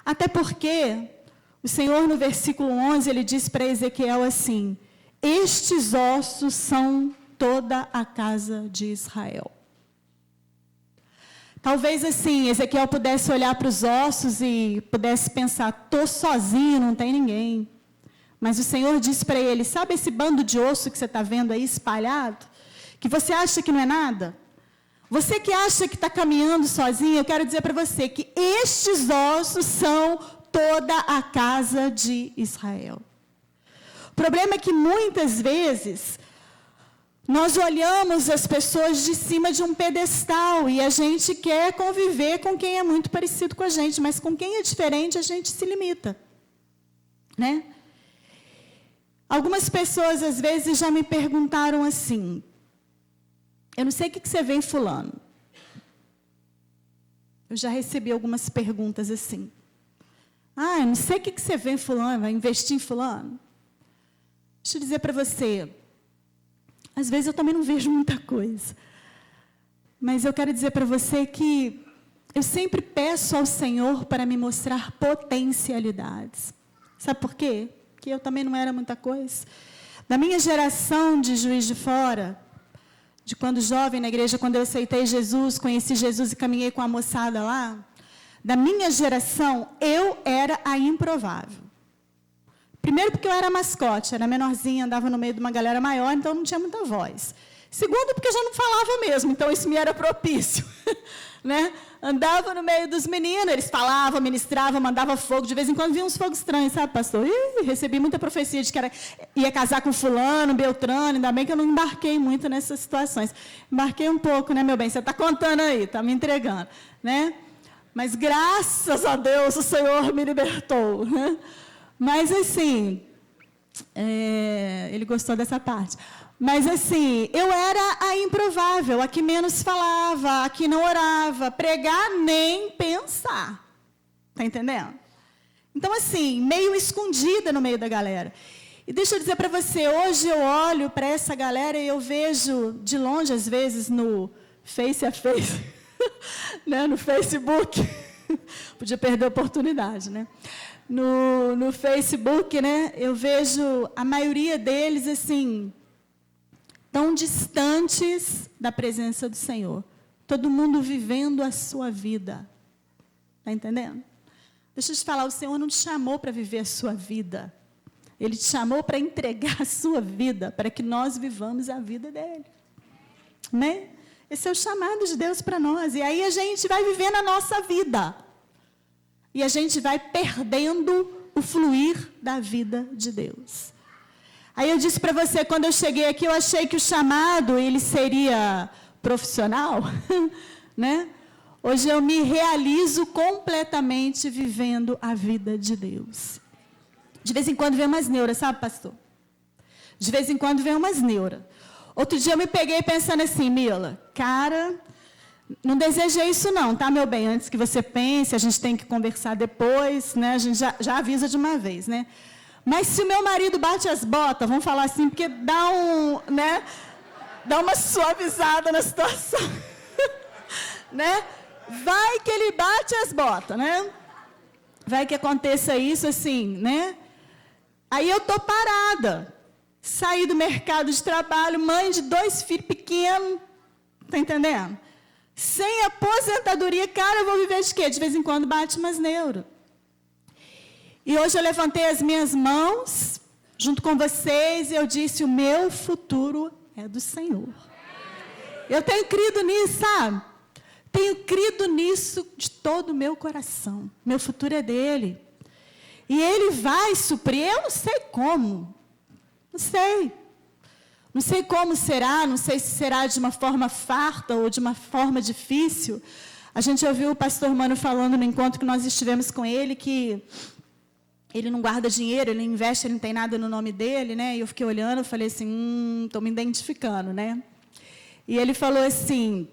Até porque o Senhor, no versículo 11, ele diz para Ezequiel assim: estes ossos são toda a casa de Israel. Talvez assim, Ezequiel pudesse olhar para os ossos e pudesse pensar, estou sozinho, não tem ninguém. Mas o Senhor disse para ele, sabe esse bando de osso que você está vendo aí espalhado? Que você acha que não é nada? Você que acha que está caminhando sozinho, eu quero dizer para você que estes ossos são toda a casa de Israel. O problema é que muitas vezes nós olhamos as pessoas de cima de um pedestal e a gente quer conviver com quem é muito parecido com a gente, mas com quem é diferente a gente se limita, né? Algumas pessoas às vezes já me perguntaram assim, eu não sei o que você vê em fulano. Eu já recebi algumas perguntas assim. Eu não sei o que você vê em fulano, vai investir em fulano. Deixa eu dizer para você, às vezes eu também não vejo muita coisa. Mas eu quero dizer para você que eu sempre peço ao Senhor para me mostrar potencialidades. Sabe por quê? Porque eu também não era muita coisa. Da minha geração de Juiz de Fora, de quando jovem na igreja, quando eu aceitei Jesus, conheci Jesus e caminhei com a moçada lá, da minha geração, eu era a improvável. Primeiro porque eu era mascote, era menorzinha, andava no meio de uma galera maior, então não tinha muita voz. Segundo porque eu já não falava mesmo, então isso me era propício. Né? Andava no meio dos meninos, eles falavam, ministravam, mandavam fogo, de vez em quando vinha uns fogos estranhos, sabe, pastor? Recebi muita profecia de que ia casar com fulano, Beltrano, ainda bem que eu não embarquei muito nessas situações. Embarquei um pouco, né, meu bem? Você está contando aí, está me entregando, né? Mas graças a Deus o Senhor me libertou, né? Mas assim, ele gostou dessa parte. Mas assim, eu era a improvável, a que menos falava, a que não orava, pregar nem pensar. Está entendendo? Então assim, meio escondida no meio da galera. E deixa eu dizer para você, hoje eu olho para essa galera e eu vejo de longe, às vezes, no face a face, né, no Facebook, podia perder a oportunidade, né? No Facebook, né, eu vejo a maioria deles assim, tão distantes da presença do Senhor. Todo mundo vivendo a sua vida. Está entendendo? Deixa eu te falar, o Senhor não te chamou para viver a sua vida. Ele te chamou para entregar a sua vida, para que nós vivamos a vida dele. Amém? Esse é o chamado de Deus para nós. E aí a gente vai vivendo a nossa vida. E a gente vai perdendo o fluir da vida de Deus. Aí eu disse para você, quando eu cheguei aqui, eu achei que o chamado, ele seria profissional, né? Hoje eu me realizo completamente vivendo a vida de Deus. De vez em quando vem umas neuras, sabe, pastor? De vez em quando vem umas neuras. Outro dia eu me peguei pensando assim, Mila, cara, não desejei isso não, tá, meu bem? Antes que você pense, a gente tem que conversar depois, né? A gente já avisa de uma vez, né? Mas se o meu marido bate as botas, vamos falar assim, porque dá uma suavizada na situação, né? Vai que ele bate as botas, né? Vai que aconteça isso assim, né? Aí eu tô parada, saí do mercado de trabalho, mãe de 2 filhos pequenos, tá entendendo? Sem aposentadoria, cara, eu vou viver de quê? De vez em quando bate umas neuras. E hoje eu levantei as minhas mãos, junto com vocês, e eu disse, o meu futuro é do Senhor. Eu tenho crido nisso, sabe? Tenho crido nisso de todo o meu coração. Meu futuro é dele. E ele vai suprir. Eu não sei como. Não sei. Não sei como será. Não sei se será de uma forma farta ou de uma forma difícil. A gente ouviu o pastor Mano falando no encontro que nós estivemos com ele, que ele não guarda dinheiro, ele não investe, ele não tem nada no nome dele, né? E eu fiquei olhando, eu falei assim, estou me identificando, né? E ele falou assim,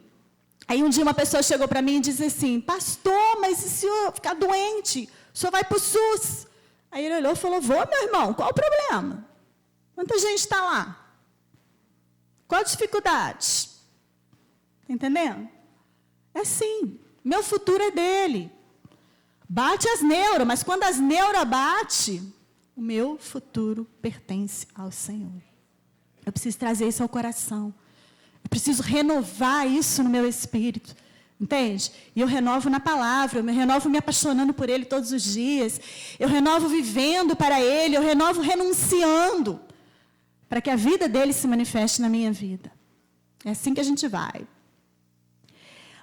aí um dia uma pessoa chegou para mim e disse assim, pastor, mas se o senhor ficar doente, o senhor vai para o SUS? Aí ele olhou e falou, vou, meu irmão, qual o problema? Quanta gente está lá? Qual a dificuldade? Está entendendo? É assim, meu futuro é dele. Bate as neuras, mas quando as neuras batem, o meu futuro pertence ao Senhor. Eu preciso trazer isso ao coração. Eu preciso renovar isso no meu espírito. Entende? E eu renovo na palavra, eu me renovo me apaixonando por Ele todos os dias. Eu renovo vivendo para Ele, eu renovo renunciando para que a vida dEle se manifeste na minha vida. É assim que a gente vai.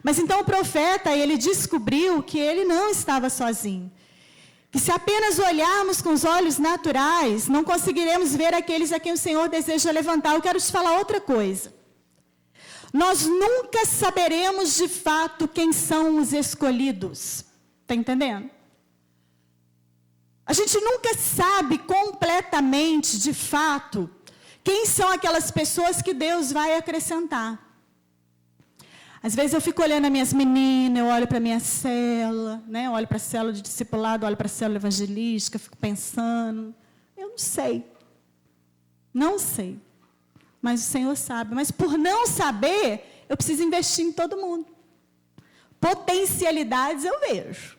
Mas então o profeta, ele descobriu que ele não estava sozinho. Que se apenas olharmos com os olhos naturais, não conseguiremos ver aqueles a quem o Senhor deseja levantar. Eu quero te falar outra coisa. Nós nunca saberemos de fato quem são os escolhidos. Está entendendo? A gente nunca sabe completamente, de fato, quem são aquelas pessoas que Deus vai acrescentar. Às vezes eu fico olhando as minhas meninas, eu olho para a minha célula, né? Eu olho para a célula de discipulado, olho para a célula evangelística, fico pensando. Eu não sei. Não sei. Mas o Senhor sabe. Mas por não saber, eu preciso investir em todo mundo. Potencialidades eu vejo.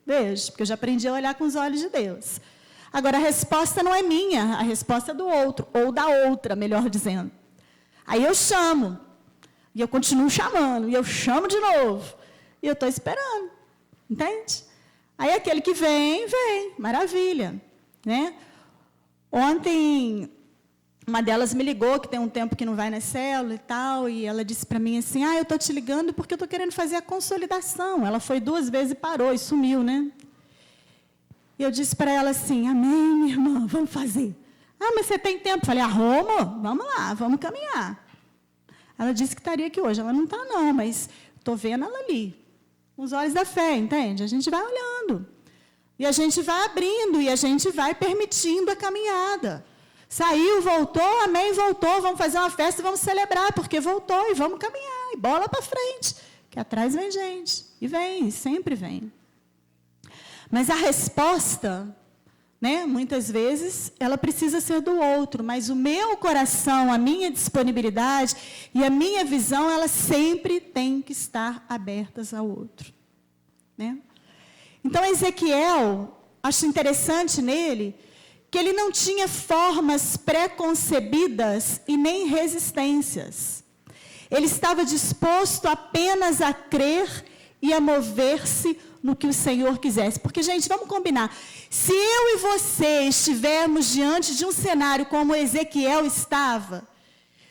Vejo, porque eu já aprendi a olhar com os olhos de Deus. Agora, a resposta não é minha, a resposta é do outro, ou da outra, melhor dizendo. Aí eu chamo. E eu continuo chamando, e eu chamo de novo. E eu estou esperando, entende? Aí aquele que vem, maravilha. Né? Ontem, uma delas me ligou, que tem um tempo que não vai na célula e tal, e ela disse para mim assim, eu estou te ligando porque eu estou querendo fazer a consolidação. Ela foi 2 vezes e parou, e sumiu, né? E eu disse para ela assim, amém, minha irmã, vamos fazer. Mas você tem tempo? Falei, arrumo, vamos lá, vamos caminhar. Ela disse que estaria aqui hoje. Ela não está, não, mas estou vendo ela ali. Com os olhos da fé, entende? A gente vai olhando. E a gente vai abrindo, e a gente vai permitindo a caminhada. Saiu, voltou, amém, voltou. Vamos fazer uma festa e vamos celebrar, porque voltou e vamos caminhar. E bola para frente, que atrás vem gente. E vem, e sempre vem. Mas a resposta, né, muitas vezes, ela precisa ser do outro, mas o meu coração, a minha disponibilidade e a minha visão, elas sempre têm que estar abertas ao outro. Né? Então, Ezequiel, acho interessante nele, que ele não tinha formas preconcebidas e nem resistências. Ele estava disposto apenas a crer e a mover-se no que o Senhor quisesse. Porque, gente, vamos combinar. Se eu e você estivermos diante de um cenário como Ezequiel estava,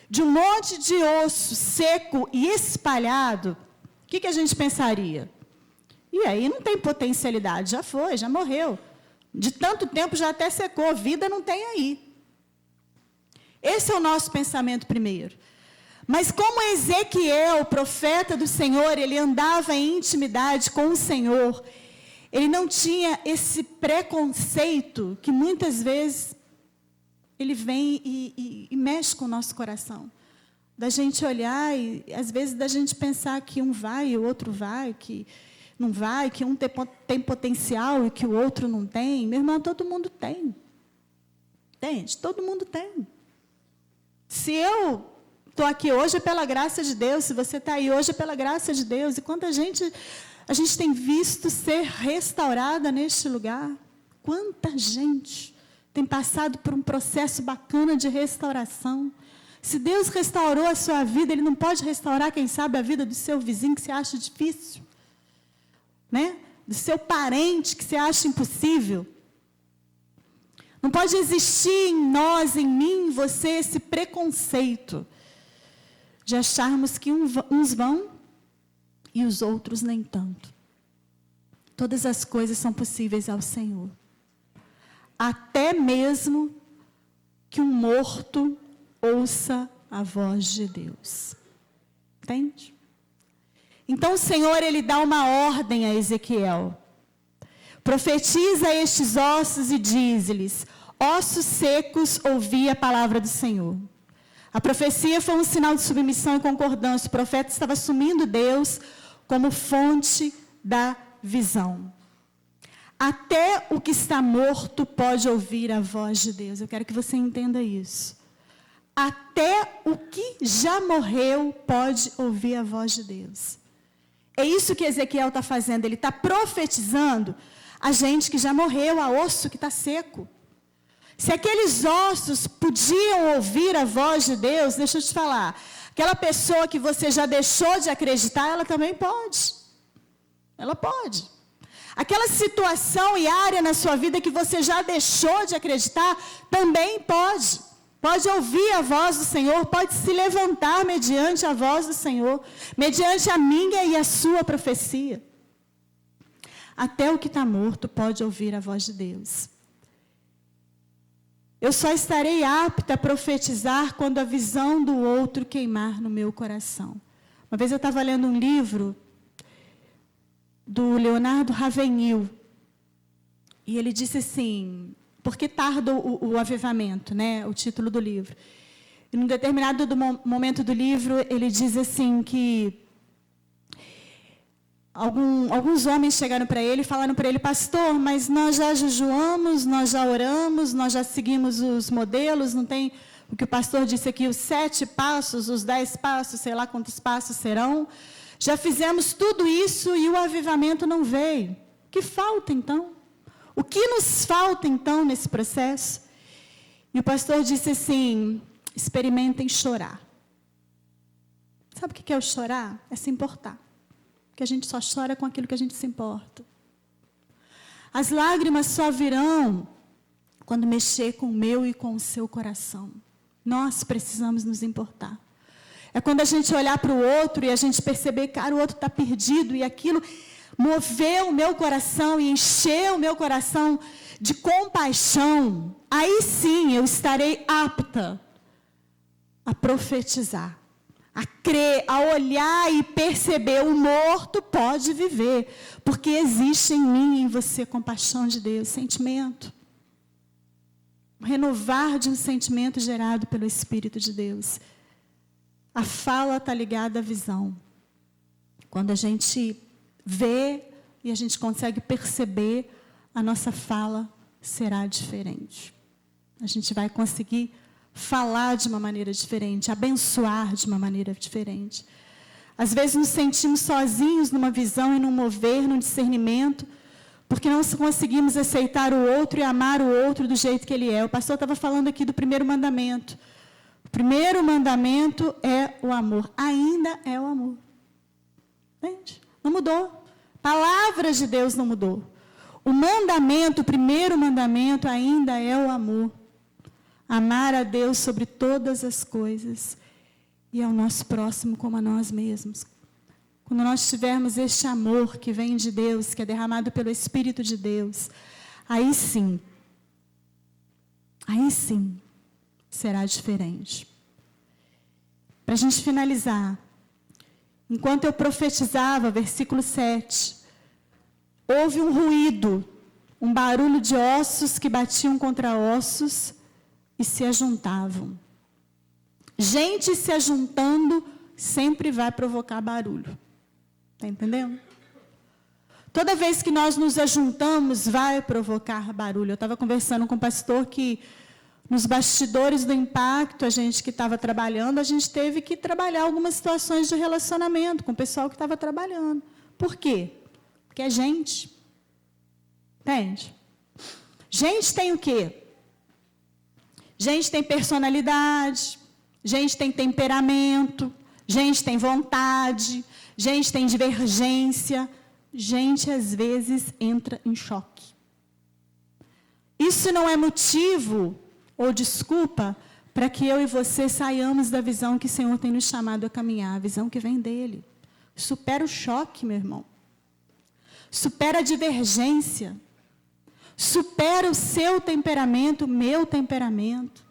de um monte de osso seco e espalhado, o que a gente pensaria? E aí não tem potencialidade, já foi, já morreu. De tanto tempo já até secou, vida não tem aí. Esse é o nosso pensamento primeiro. Mas como Ezequiel, profeta do Senhor, ele andava em intimidade com o Senhor, ele não tinha esse preconceito que muitas vezes ele vem e mexe com o nosso coração. Da gente olhar e, às vezes, da gente pensar que um vai e o outro vai, que não vai, que um tem potencial e que o outro não tem. Meu irmão, todo mundo tem. Entende? Todo mundo tem. Se eu estou aqui hoje é pela graça de Deus, se você está aí hoje é pela graça de Deus. E quanta gente a gente tem visto ser restaurada neste lugar. Quanta gente tem passado por um processo bacana de restauração. Se Deus restaurou a sua vida, Ele não pode restaurar, quem sabe, a vida do seu vizinho que você acha difícil, né? Do seu parente que você acha impossível. Não pode existir em nós, em mim, em você, esse preconceito de acharmos que uns vão e os outros nem tanto. Todas as coisas são possíveis ao Senhor. Até mesmo que um morto ouça a voz de Deus. Entende? Então o Senhor, Ele dá uma ordem a Ezequiel. Profetiza a estes ossos e diz-lhes: ossos secos, ouvi a palavra do Senhor. A profecia foi um sinal de submissão e concordância. O profeta estava assumindo Deus como fonte da visão. Até o que está morto pode ouvir a voz de Deus. Eu quero que você entenda isso. Até o que já morreu pode ouvir a voz de Deus. É isso que Ezequiel está fazendo. Ele está profetizando a gente que já morreu, a osso que está seco. Se aqueles ossos podiam ouvir a voz de Deus, deixa eu te falar, aquela pessoa que você já deixou de acreditar, ela também pode. Ela pode. Aquela situação e área na sua vida que você já deixou de acreditar, também pode. Pode ouvir a voz do Senhor, pode se levantar mediante a voz do Senhor, mediante a minha e a sua profecia. Até o que está morto pode ouvir a voz de Deus. Eu só estarei apta a profetizar quando a visão do outro queimar no meu coração. Uma vez eu estava lendo um livro do Leonardo Ravenhill, e ele disse assim: por que tarda o avivamento, né? O título do livro. E num determinado momento do livro, ele diz assim que alguns homens chegaram para ele e falaram para ele: pastor, mas nós já jejuamos, nós já oramos, nós já seguimos os modelos, não tem o que o pastor disse aqui, os 7 passos, os 10 passos, sei lá quantos passos serão. Já fizemos tudo isso e o avivamento não veio. O que falta então? O que nos falta então nesse processo? E o pastor disse assim: experimentem chorar. Sabe o que é o chorar? É se importar. Porque a gente só chora com aquilo que a gente se importa. As lágrimas só virão quando mexer com o meu e com o seu coração. Nós precisamos nos importar. É quando a gente olhar para o outro e a gente perceber, cara, o outro está perdido, e aquilo moveu o meu coração e encheu o meu coração de compaixão. Aí sim eu estarei apta a profetizar, a crer, a olhar e perceber: o morto pode viver, porque existe em mim e em você compaixão de Deus, sentimento. Renovar de um sentimento gerado pelo Espírito de Deus. A fala está ligada à visão. Quando a gente vê e a gente consegue perceber, a nossa fala será diferente. A gente vai conseguir falar de uma maneira diferente, abençoar de uma maneira diferente. Às vezes nos sentimos sozinhos numa visão e num mover, num discernimento, porque não conseguimos aceitar o outro e amar o outro do jeito que ele é. O pastor estava falando aqui do primeiro mandamento. O primeiro mandamento é o amor. Ainda é o amor. Entende? Não mudou. Palavras de Deus não mudou. O mandamento, o primeiro mandamento ainda é o amor. Amar a Deus sobre todas as coisas e ao nosso próximo como a nós mesmos. Quando nós tivermos este amor que vem de Deus, que é derramado pelo Espírito de Deus, aí sim será diferente. Para a gente finalizar, enquanto eu profetizava, versículo 7, houve um ruído, um barulho de ossos que batiam contra ossos e se ajuntavam. Gente se ajuntando sempre vai provocar barulho. Está entendendo? Toda vez que nós nos ajuntamos, vai provocar barulho. Eu estava conversando com um pastor que, nos bastidores do impacto, a gente que estava trabalhando, a gente teve que trabalhar algumas situações de relacionamento com o pessoal que estava trabalhando. Por quê? Porque é gente. Entende? Gente tem o quê? Gente tem personalidade, gente tem temperamento, gente tem vontade, gente tem divergência, gente às vezes entra em choque. Isso não é motivo ou desculpa para que eu e você saiamos da visão que o Senhor tem nos chamado a caminhar, a visão que vem dele. Supera o choque, meu irmão. Supera a divergência. Supera o seu temperamento, o meu temperamento.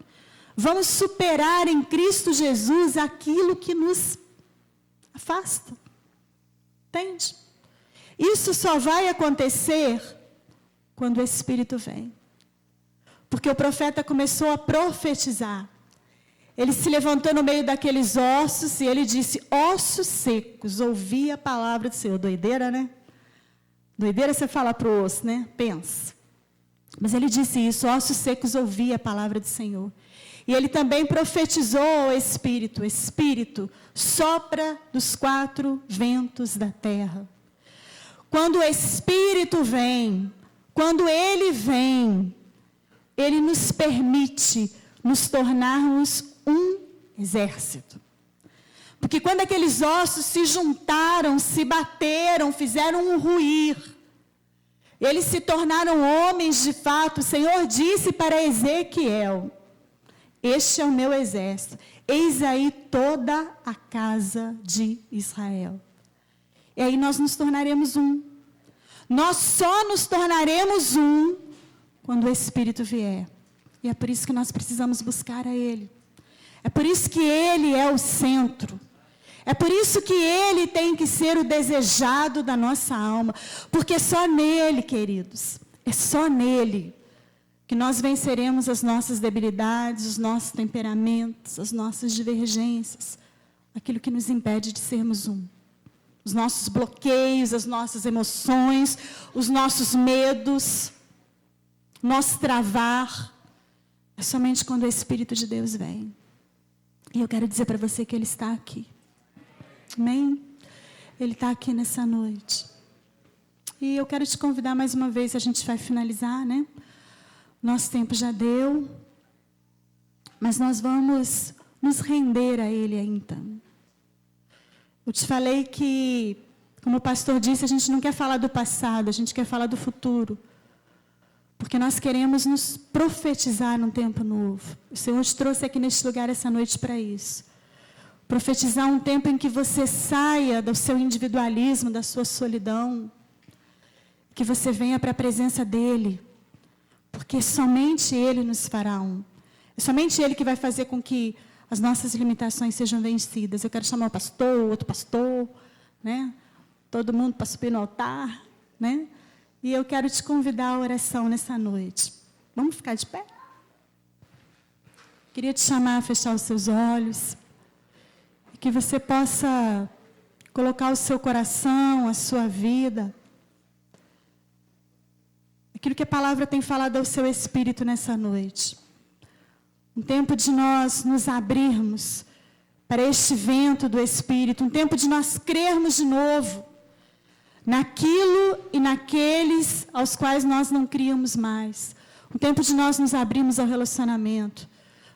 Vamos superar em Cristo Jesus aquilo que nos afasta. Entende? Isso só vai acontecer quando o Espírito vem. Porque o profeta começou a profetizar. Ele se levantou no meio daqueles ossos e ele disse: ossos secos, ouvi a palavra do Senhor. Doideira, né? Doideira você fala para o osso, né? Pensa. Mas ele disse isso: ossos secos, ouvi a palavra do Senhor. E ele também profetizou ao Espírito: Espírito, sopra dos 4 ventos da terra. Quando o Espírito vem, quando ele vem, ele nos permite nos tornarmos um exército. Porque quando aqueles ossos se juntaram, se bateram, fizeram um ruir, eles se tornaram homens de fato. O Senhor disse para Ezequiel: este é o meu exército, eis aí toda a casa de Israel. E aí nós nos tornaremos um. Nós só nos tornaremos um quando o Espírito vier. E é por isso que nós precisamos buscar a Ele. É por isso que Ele é o centro. É por isso que Ele tem que ser o desejado da nossa alma. Porque só nele, queridos, é só nele que nós venceremos as nossas debilidades, os nossos temperamentos, as nossas divergências, aquilo que nos impede de sermos um. Os nossos bloqueios, as nossas emoções, os nossos medos, nosso travar. É somente quando o Espírito de Deus vem. E eu quero dizer para você que Ele está aqui. Amém? Ele está aqui nessa noite. E eu quero te convidar mais uma vez, a gente vai finalizar, né? Nosso tempo já deu. Mas nós vamos nos render a Ele ainda. Eu te falei que, como o pastor disse, a gente não quer falar do passado, a gente quer falar do futuro. Porque nós queremos nos profetizar num tempo novo. O Senhor te trouxe aqui neste lugar essa noite para isso. Profetizar um tempo em que você saia do seu individualismo, da sua solidão. Que você venha para a presença dEle. Porque somente Ele nos fará um. É somente Ele que vai fazer com que as nossas limitações sejam vencidas. Eu quero chamar o pastor, outro pastor, né? Todo mundo para subir no altar, né? E eu quero te convidar à oração nessa noite. Vamos ficar de pé? Queria te chamar a fechar os seus olhos. E que você possa colocar o seu coração, a sua vida, aquilo que a palavra tem falado ao seu espírito nessa noite. Um tempo de nós nos abrirmos para este vento do Espírito. Um tempo de nós crermos de novo naquilo e naqueles aos quais nós não criamos mais. Um tempo de nós nos abrirmos ao relacionamento.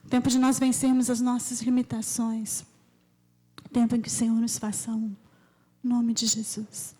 Um tempo de nós vencermos as nossas limitações. Um tempo em que o Senhor nos faça um. Em nome de Jesus.